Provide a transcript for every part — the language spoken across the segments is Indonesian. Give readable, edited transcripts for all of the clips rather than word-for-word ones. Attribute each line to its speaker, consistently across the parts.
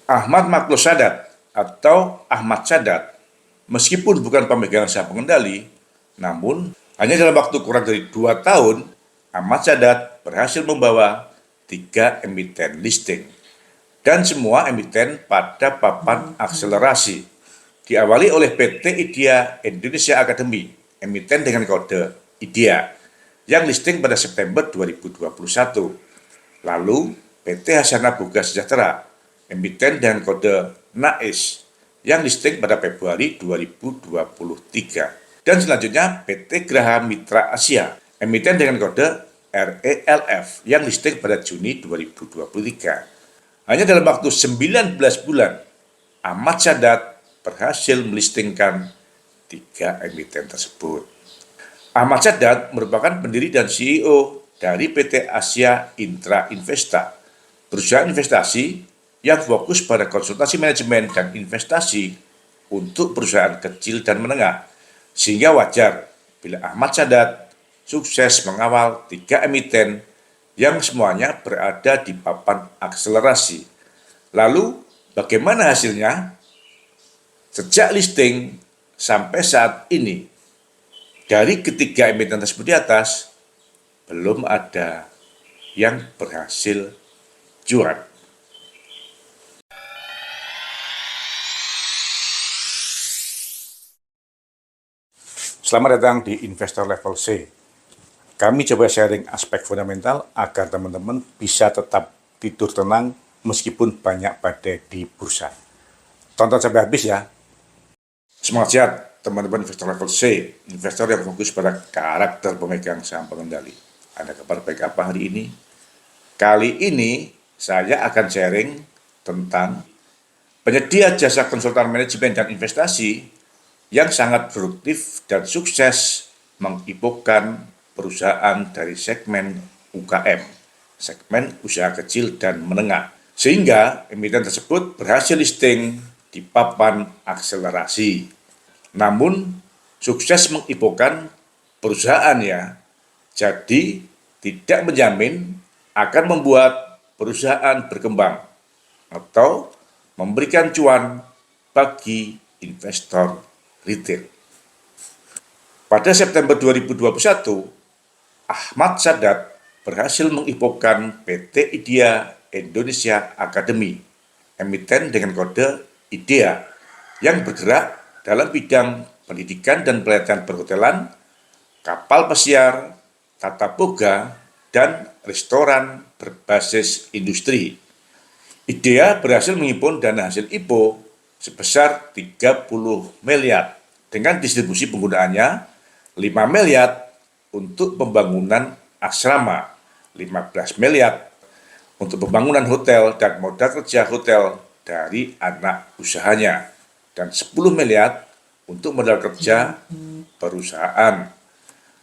Speaker 1: Ahmad Makhluk Sadat atau Ahmad Sadat, meskipun bukan pemegang saham pengendali, namun hanya dalam waktu kurang dari 2 tahun, Ahmad Sadat berhasil membawa 3 emiten listing. Dan semua emiten pada papan akselerasi. Diawali oleh PT IDEA Indonesia Academy, emiten dengan kode IDEA, yang listing pada September 2021. Lalu PT Hasanah Boga Sejahtera, emiten dengan kode NAIS, yang listing pada Februari 2023. Dan selanjutnya PT Graha Mitra Asia, emiten dengan kode RELF, yang listing pada Juni 2023. Hanya dalam waktu 19 bulan, Ahmad Sadat berhasil melistingkan 3 emiten tersebut. Ahmad Sadat merupakan pendiri dan CEO dari PT Asia Intra Investa, perusahaan investasi yang fokus pada konsultasi manajemen dan investasi untuk perusahaan kecil dan menengah. Sehingga wajar bila Ahmad Sadat sukses mengawal 3 emiten yang semuanya berada di papan akselerasi. Lalu, bagaimana hasilnya? Sejak listing sampai saat ini, dari ketiga emiten tersebut di atas, belum ada yang berhasil jual. Selamat datang di Investor Level C. Kami coba sharing aspek fundamental agar teman-teman bisa tetap tidur tenang meskipun banyak badai di bursa. Tonton sampai habis ya. Semangat sehat teman-teman investor level C, investor yang fokus pada karakter pemegang saham pengendali. Ada kabar baik apa hari ini? Kali ini saya akan sharing tentang penyedia jasa konsultan manajemen dan investasi yang sangat produktif dan sukses mengibokan perusahaan dari segmen UKM, segmen usaha kecil dan menengah, sehingga emiten tersebut berhasil listing di papan akselerasi. Namun, sukses mengibokan perusahaannya, jadi tidak menjamin akan membuat perusahaan berkembang atau memberikan cuan bagi investor retail. Pada September 2021, Ahmad Sadat berhasil mengibokan PT IDEA Indonesia Academy, emiten dengan kode IDEA, yang bergerak dalam bidang pendidikan dan pelatihan perhotelan, kapal pesiar, tata boga, dan restoran berbasis industri. IDEA berhasil menghimpun dana hasil IPO sebesar 30 miliar dengan distribusi penggunaannya 5 miliar untuk pembangunan asrama, 15 miliar untuk pembangunan hotel dan modal kerja hotel dari anak usahanya, dan 10 miliar untuk modal kerja perusahaan.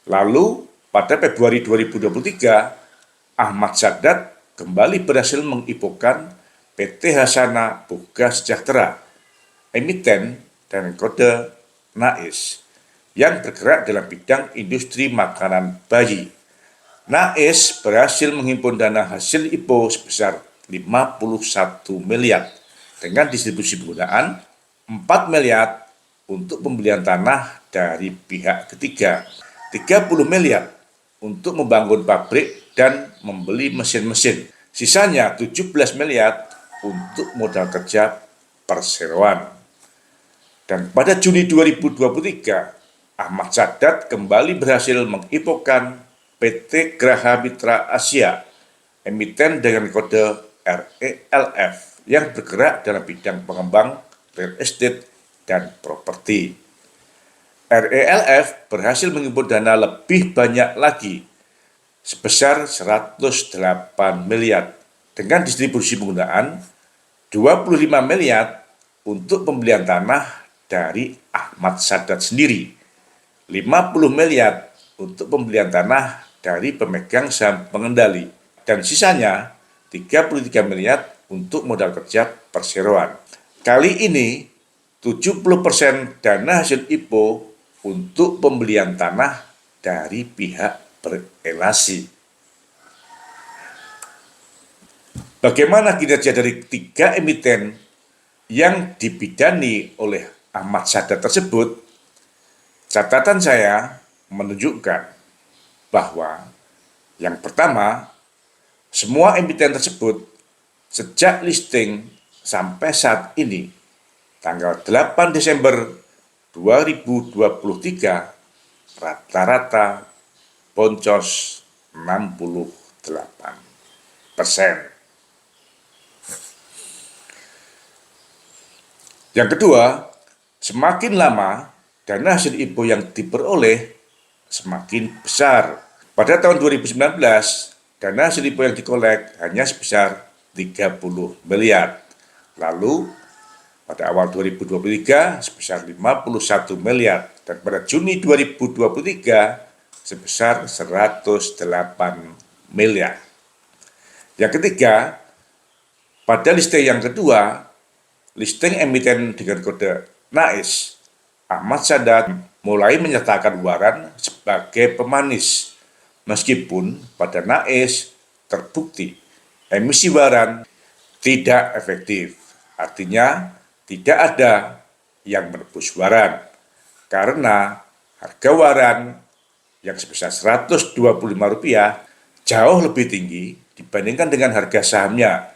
Speaker 1: Lalu pada Februari 2023, Ahmad Sadat kembali berhasil mengibokan PT Hasanah Boga Sejahtera, emiten dengan kode NAIS, yang bergerak dalam bidang industri makanan bayi. NAIS berhasil menghimpun dana hasil IPO sebesar 51 miliar dengan distribusi penggunaan 4 miliar untuk pembelian tanah dari pihak ketiga, 30 miliar untuk membangun pabrik dan membeli mesin-mesin, sisanya 17 miliar untuk modal kerja perseroan. Dan pada Juni 2023, Ahmad Sadat kembali berhasil mengibokan PT Graha Mitra Asia, emiten dengan kode RELF, yang bergerak dalam bidang pengembang real estate dan properti. RELF berhasil mengimpun dana lebih banyak lagi sebesar 108 miliar dengan distribusi penggunaan 25 miliar untuk pembelian tanah dari Ahmad Sadat sendiri, 50 miliar untuk pembelian tanah dari pemegang saham pengendali, dan sisanya 33 miliar untuk modal kerja perseroan. Kali ini 70% dana hasil IPO untuk pembelian tanah dari pihak berelasi. Bagaimana kinerja dari 3 emiten yang dibidani oleh Ahmad Sadat tersebut, catatan saya menunjukkan bahwa yang pertama, semua emiten tersebut sejak listing sampai saat ini, tanggal 8 Desember 2023, rata-rata boncos 68%. Yang kedua, semakin lama dana hasil IPO yang diperoleh semakin besar. Pada tahun 2019, dana hasil IPO yang dikolek hanya sebesar 30 miliar. Lalu, pada awal 2023 sebesar 51 miliar. Dan pada Juni 2023 sebesar 108 miliar. Yang ketiga, pada listing yang kedua, listing emiten dengan kode NAIS, Ahmad Sadat mulai menyertakan waran sebagai pemanis, meskipun pada NAIS terbukti emisi waran tidak efektif. Artinya tidak ada yang menebus waran, karena harga waran yang sebesar Rp125 jauh lebih tinggi dibandingkan dengan harga sahamnya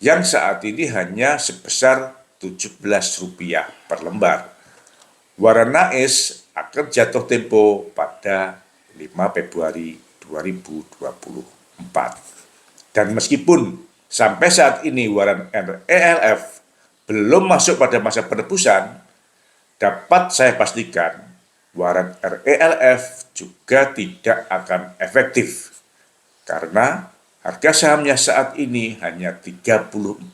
Speaker 1: yang saat ini hanya sebesar Rp17 per lembar. Waran NAIS akan jatuh tempo pada 5 Februari 2024. Dan meskipun sampai saat ini waran RELF belum masuk pada masa penebusan, dapat saya pastikan waran RELF juga tidak akan efektif, karena harga sahamnya saat ini hanya Rp34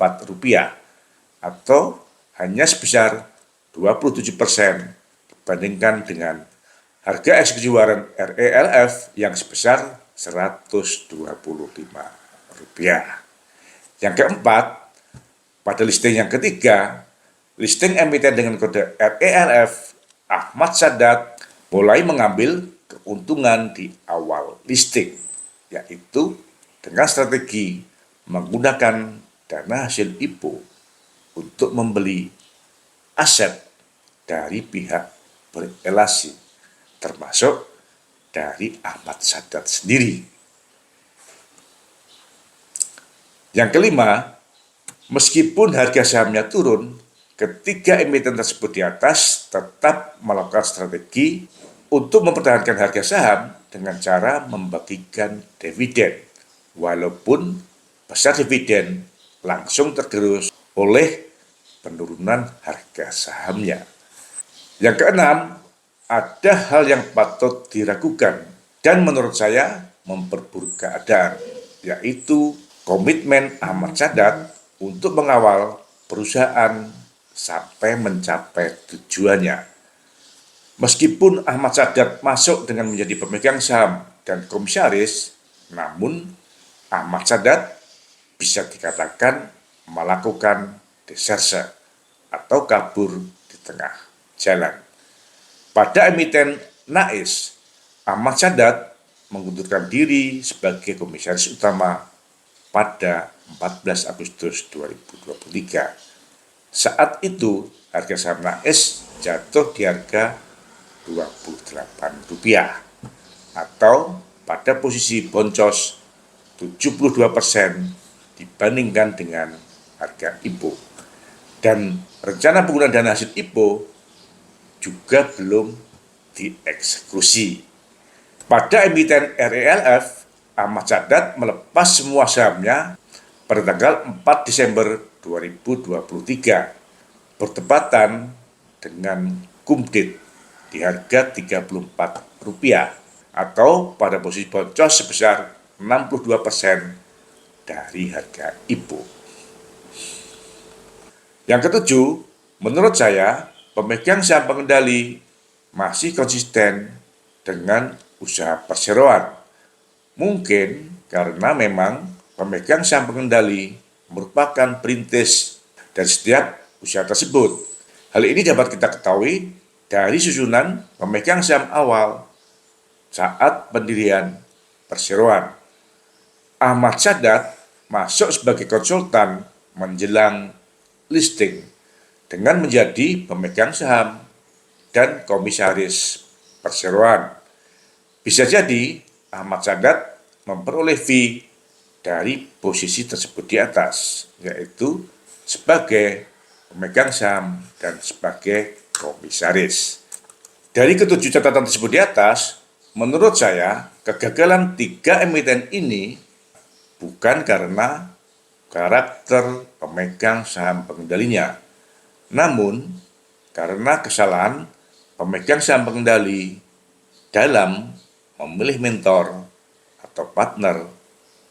Speaker 1: atau hanya sebesar 27% dibandingkan dengan harga eksekusi waran RELF yang sebesar Rp125. Yang keempat, pada listing yang ketiga, listing emiten dengan kode RELF, Ahmad Sadat mulai mengambil keuntungan di awal listing, yaitu dengan strategi menggunakan dana hasil IPO untuk membeli aset dari pihak berelasi, termasuk dari Ahmad Sadat sendiri. Yang kelima, meskipun harga sahamnya turun, ketiga emiten tersebut di atas tetap melakukan strategi untuk mempertahankan harga saham dengan cara membagikan dividen, walaupun besar dividen langsung tergerus oleh penurunan harga sahamnya. Yang keenam, ada hal yang patut diragukan dan menurut saya memperburuk keadaan, yaitu komitmen Ahmad Sadat untuk mengawal perusahaan sampai mencapai tujuannya. Meskipun Ahmad Sadat masuk dengan menjadi pemegang saham dan komisaris, namun Ahmad Sadat bisa dikatakan melakukan deserse atau kabur di tengah jalan. Pada emiten NAIS, Ahmad Sadat mengundurkan diri sebagai komisaris utama pada 14 Agustus 2023. Saat itu harga saham NAIS jatuh di harga Rp28 atau pada posisi boncos 72% dibandingkan dengan harga IPO. Dan rencana penggunaan dana hasil IPO juga belum dieksekusi. Pada emiten RELF, Ahmad Sadat melepas semua sahamnya pada tanggal 4 Desember 2023, bertepatan dengan kumdit di harga Rp34 atau pada posisi boncos sebesar 62% dari harga IPO. Yang ketujuh, menurut saya, pemegang saham pengendali masih konsisten dengan usaha perseroan. Mungkin karena memang pemegang saham pengendali merupakan perintis dari setiap usaha tersebut. Hal ini dapat kita ketahui dari susunan pemegang saham awal saat pendirian perseroan. Ahmad Sadat masuk sebagai konsultan menjelang listing dengan menjadi pemegang saham dan komisaris perseroan. Bisa jadi Ahmad Sadat memperoleh fee dari posisi tersebut di atas, yaitu sebagai pemegang saham dan sebagai komisaris. Dari ketujuh catatan tersebut di atas, menurut saya kegagalan 3 emiten ini bukan karena karakter pemegang saham pengendalinya, namun karena kesalahan pemegang saham pengendali dalam memilih mentor atau partner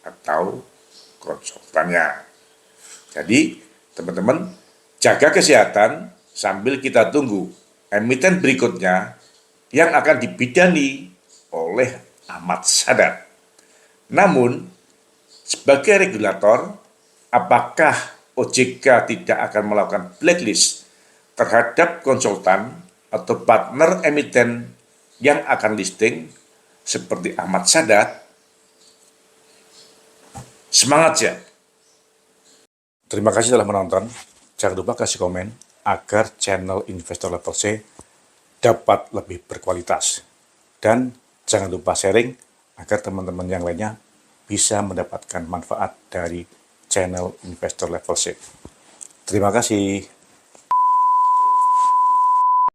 Speaker 1: atau konsultannya. Jadi, teman-teman, jaga kesehatan sambil kita tunggu emiten berikutnya yang akan dibidani oleh Ahmad Sadat. Namun, sebagai regulator, apakah OJK tidak akan melakukan blacklist terhadap konsultan atau partner emiten yang akan listing seperti Ahmad Sadat? Semangat ya! Terima kasih telah menonton. Jangan lupa kasih komen agar channel Investor Level C dapat lebih berkualitas. Dan jangan lupa sharing agar teman-teman yang lainnya bisa mendapatkan manfaat dari channel Investor Level C. Terima kasih.